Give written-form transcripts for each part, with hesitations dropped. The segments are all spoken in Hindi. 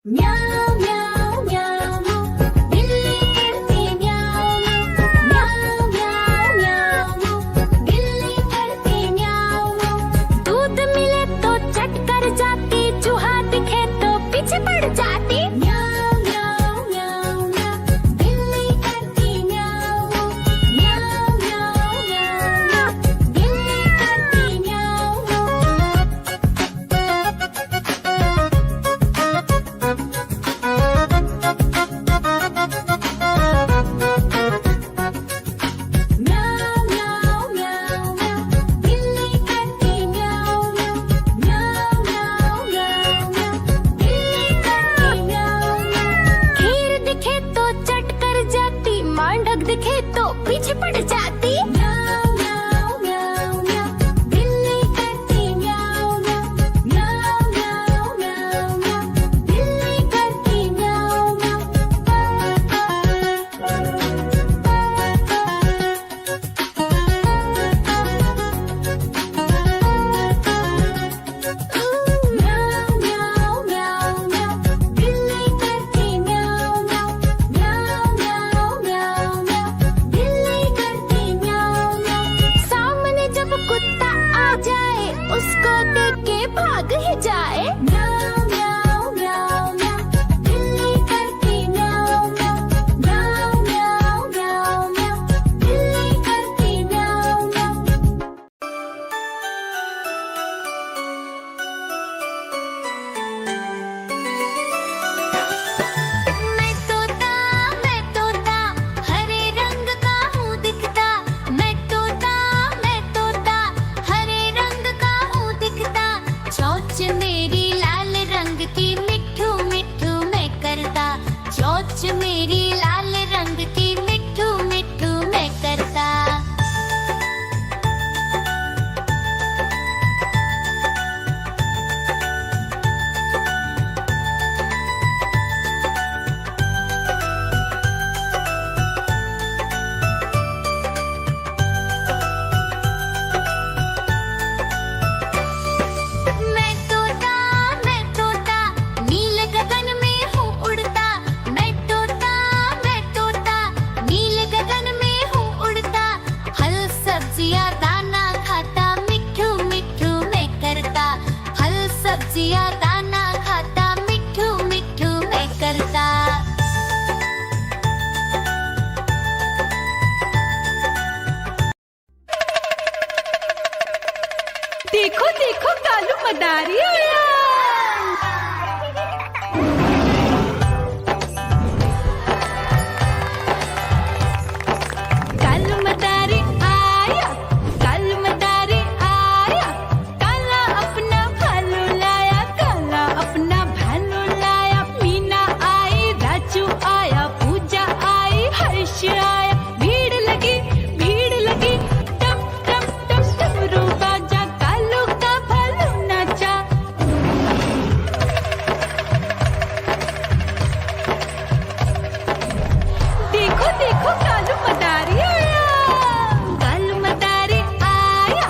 म्याऊं म्याऊं म्याऊं बिल्ली करती म्याऊं म्याऊं म्याऊं म्याऊं बिल्ली करती म्याऊं। दूध मिले तो चट कर जाती, चूहा दिखे तो पीछे पड़ जाती। म्याऊं म्याऊं म्याऊं म्याऊं बिल्ली करती म्याऊं म्याऊं म्याऊं म्याऊं बिल्ली करती म्याऊं। म्याऊं म्याऊं म्याऊं म्याऊं बिल्ली करती म्याऊं म्याऊं म्याऊं म्याऊं म्याऊं बिल्ली करती म्याऊं। खीर दिखे तो चट कर जाती, मांडक दिखे तो पीछे पड़ जाती। म्याऊं म्याऊं म्याऊं म्याऊं बिल्ली करती म्याऊं म्याऊं म्याऊं म्याऊं म्याऊं बिल्ली करती म्याऊं म्याऊं म्याऊं म्याऊं म्याऊं बिल्ली करती म्याऊं म्याऊं म्याऊं म्याऊं म्याऊं बिल्ली करती म्याऊं। सामने जब कुत्ता आ जाए, उसको देख के भाग ही जाए। म्याऊं म्याऊं म्याऊं म्याऊं बिल्ली करती म्याऊं म्याऊं म्याऊं म्याऊं म्याऊं बिल्ली करती म्याऊं म्याऊं। मैं तोता हरे रंग का हूँ दिखता। मैं तोता हरे रंग का हूँ दिखता। चोंच मेरी लाल रंग की, मिट्ठू मिट्ठू मैं करता। चोंच मेरी लाल रंग की, मिट्ठू मिट्ठू मैं करता। मैं तोता नील गगन में हूँ उड़ता। मैं तोता नील गगन में हूँ उड़ता। फल सब्जियाँ दाना खाता, मिट्ठू मिट्ठू मैं करता। फल सब्जियाँ दाना खाता, मिट्ठू मिट्ठू मैं करता। देखो देखो कालू मदारी आया। कालू मदारी आया, कालू मदारी आया। काला अपना भालू लाया, काला अपना भालू लाया। मीना आई, राजू आया, पूजा आई, हर्ष आया। भीड़ लगी टम टम टम डमरू बाजा। कालू का भालू नाचा। देखो देखो कालू मदारी आया। कालू मदारी आया,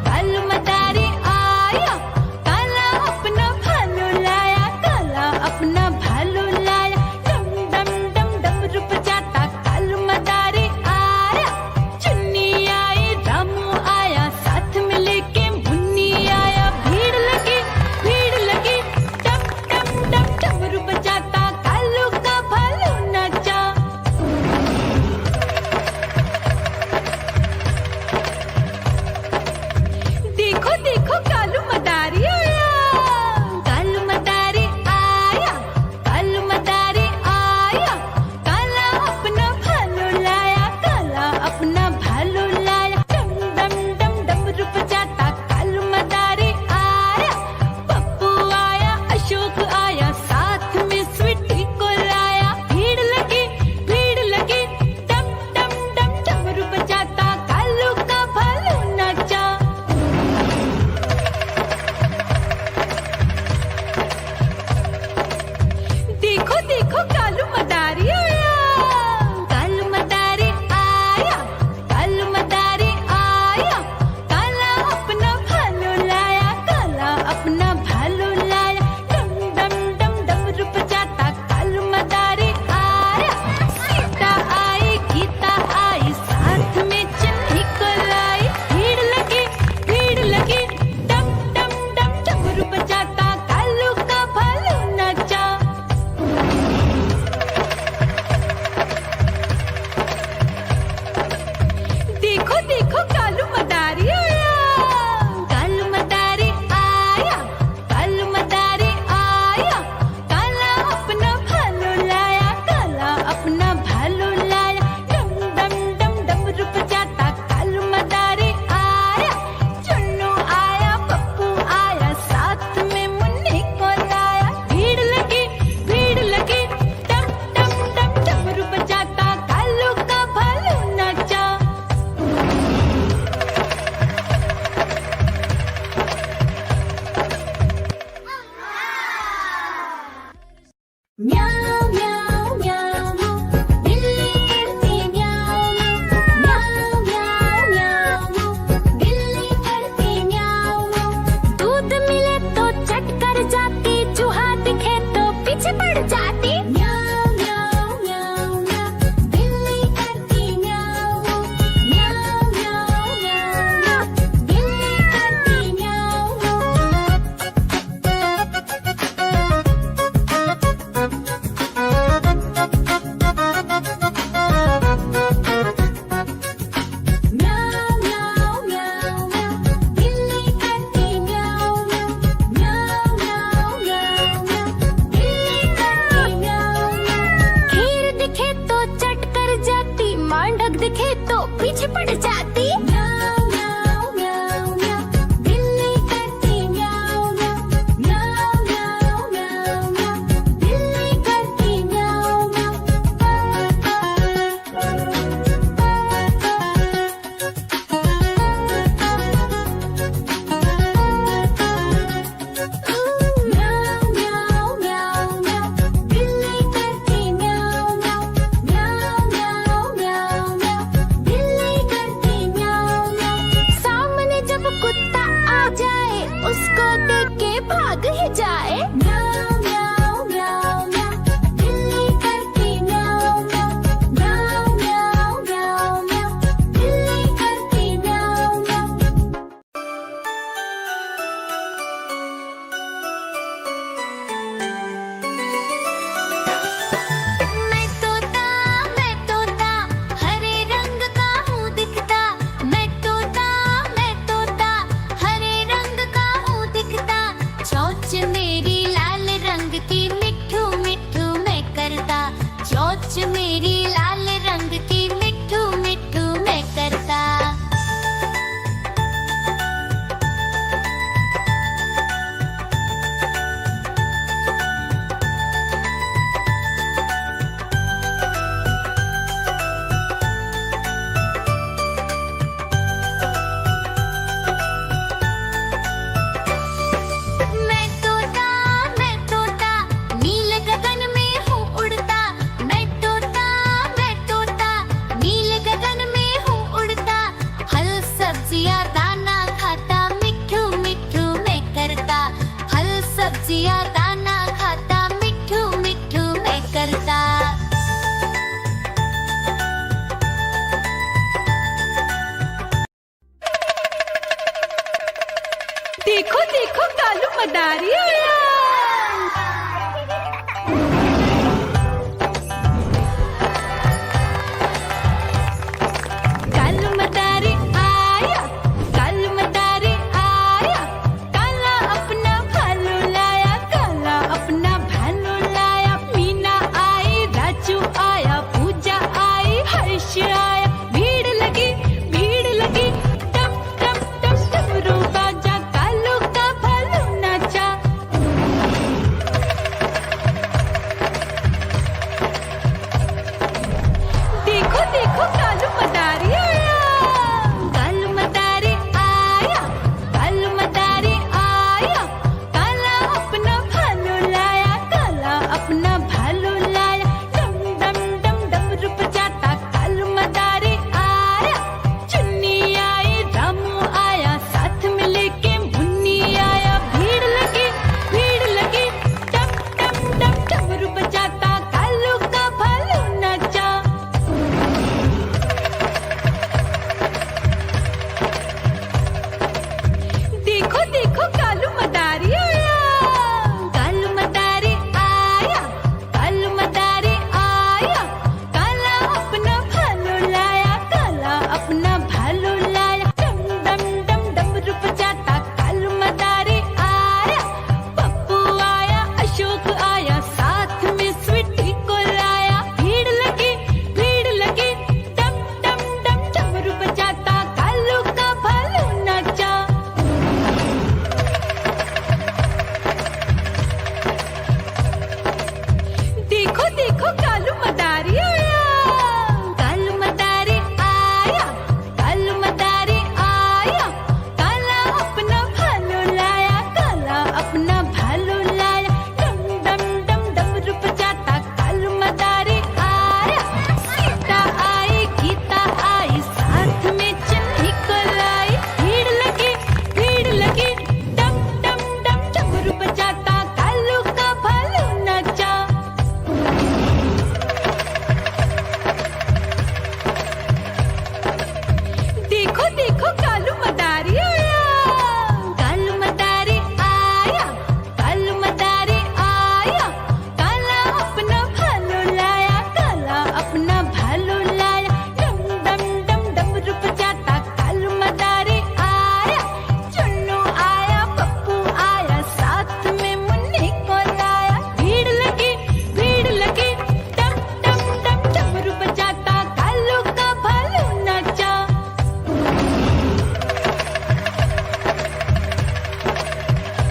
कालू मदारी आया। काला अपना भालू लाया, काला अपना भालू लाया। डम डम डम डमरू बजाता कालू मदारी आया। चुन्नी आई, रामू आया, साथ में लेके मुन्नी आया। भीड़ लगी टम टम टम डमरू बजाता कालू का भालू नाचा। देखो देखो कालू मदारी आया। कालू मदारी आया, कालू मदारी आया। काला अपना भालू लाया, काला अपना भालू लाया। डम डम डम डमरू बजाता कालू मदारी आया। पप्पू आया, अशोक आया, साथ में स्वीटी को लाया। भीड़ लगी टम टम डम डमरू बजाता कालू का भालू नाचा। देखो देखो कालू मदारी आया। कालू मदारी आया, कालू मदारी आया। काला अपना भालू लाया, काला अपना भालू लाया। डम डम डम डमरू बजाता म्याऊ